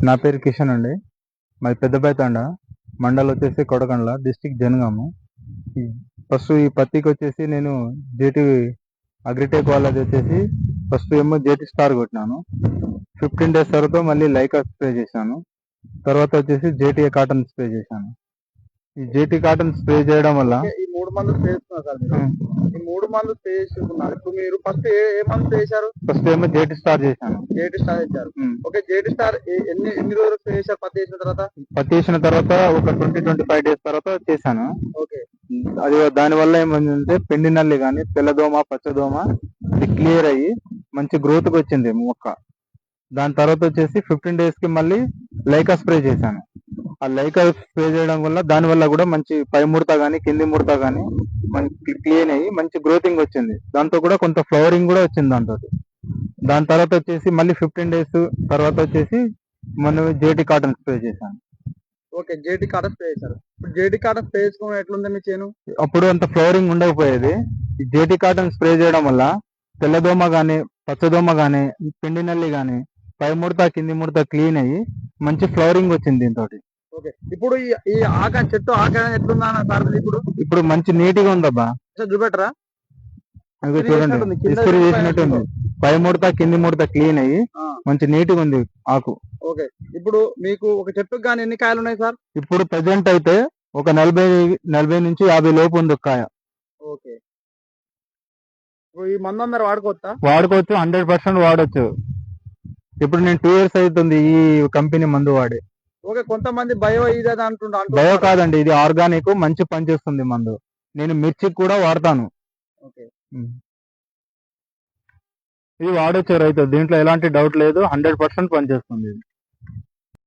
నా పేరు కిషన్ అండి. మాది పెద్దపైతాండ, మండల్ వచ్చేసి కొడకండ్ల, డిస్టిక్ జనగాము. ఫస్ట్ ఈ పత్తికి వచ్చేసి నేను జేటీ అగ్రిటెక్ వాళ్ళది వచ్చేసి ఫస్ట్ ఏమో జేటీ స్టార్ కొట్టినాను. 15 days తర్వాత మళ్ళీ లైకా స్ప్రే చేశాను. తర్వాత వచ్చేసి జేటీ కాటన్ స్ప్రే చేశాను. ఈ జేటీ కాటన్ స్ప్రే చేయడం వల్ల ఈ 3 మందులు స్ప్రే చేస్తున్నారు సార్ మీరు. ఈ 3 మందులు స్ప్రే చేసుకున్నారు. ఇప్పుడు మీరు ఫస్ట్ ఏ మందు స్ప్రే చేశారు? ఫస్ట్ ఏమో జేటీ స్టార్ చేశాను. జేటీ స్టార్ చేశారు. ఓకే, జేటీ స్టార్ ఎన్ని రోజులు స్ప్రే చేశారు పత్తి వేసిన తర్వాత? పత్తి వేసిన తర్వాత ఒక 20-25 days తర్వాత చేశాను. ఓకే, అది దాని వల్ల ఏమైందంటే పెండి నల్లి కానీ తెల్లదోమ పచ్చదోమ ఇది క్లియర్ అయ్యి మంచి గ్రోత్ కి వచ్చింది మొక్క. దాని తర్వాత వచ్చేసి 15 days కి మళ్ళీ లైకా స్ప్రే చేశాను. ఆ లైకా స్ప్రే చేయడం వల్ల దాని వల్ల కూడా మంచి పై ముడత గానీ కింది ముడత గానీ మంచి క్లీన్ అయ్యి మంచి గ్రోతింగ్ వచ్చింది. దాంతో కూడా కొంత ఫ్లవరింగ్ కూడా వచ్చింది దాంతో. దాని తర్వాత వచ్చేసి మళ్ళీ 15 days తర్వాత వచ్చేసి మనం జేటీ కాటన్ స్ప్రే చేశాను. ఓకే, జేటీ కాటన్ స్ప్రే చేశారు. ఇప్పుడు జేటీ కాటన్ స్ప్రే చేసుకోవడం ఎట్లుంది మీ చేను? అప్పుడు అంత ఫ్లవరింగ్ ఉండకపోయేది. ఈ జేటీ కాటన్ స్ప్రే చేయడం వల్ల తెల్లదోమ గానీ పచ్చదోమ గానీ పిండి నల్లి గానీ పై ముడత కింది ముడత క్లీన్ అయ్యి మంచి ఫ్లవరింగ్ వచ్చింది దీంతో. ఓకే, ఇప్పుడు ఈ చెట్టు ఆకారం ఎట్లుందా సార్? ఇప్పుడు మంచి నీట్గా ఉందబ్బా. చూపెట్టరా? అది చూడండి, ఇస్త్రీ చేసినట్టుంది. పై ముడత కింది ముడత క్లీన్ అయ్యి మంచి నీట్గా ఉంది ఆకు. ఓకే, ఇప్పుడు మీకు ఒక చెట్టుకు గానీ ఎన్ని కాయలు ఉన్నాయి సార్? ఇప్పుడు ప్రజెంట్ అయితే ఒక 40 నుంచి 50 లోపు ఉంది కాయ. ఓకే, ఈ మందు అందరు వాడుకోవచ్చా? వాడుకోవచ్చు, 100% వాడచ్చు. ఇప్పుడు నేను 2 years అవుతుంది ఈ కంపెనీ మందు వాడి. ఓకే, కొంతమంది బయో ఇది అంటుంటారు. బయో కాదండి, ఇది ఆర్గానిక్, మంచి పనిచేస్తుంది మందు. నేను మిర్చికి కూడా వాడతాను. ఓకే, ఇది వాడొచ్చు రైతు, దీంట్లో ఎలాంటి డౌట్ లేదు, 100% పనిచేస్తుంది.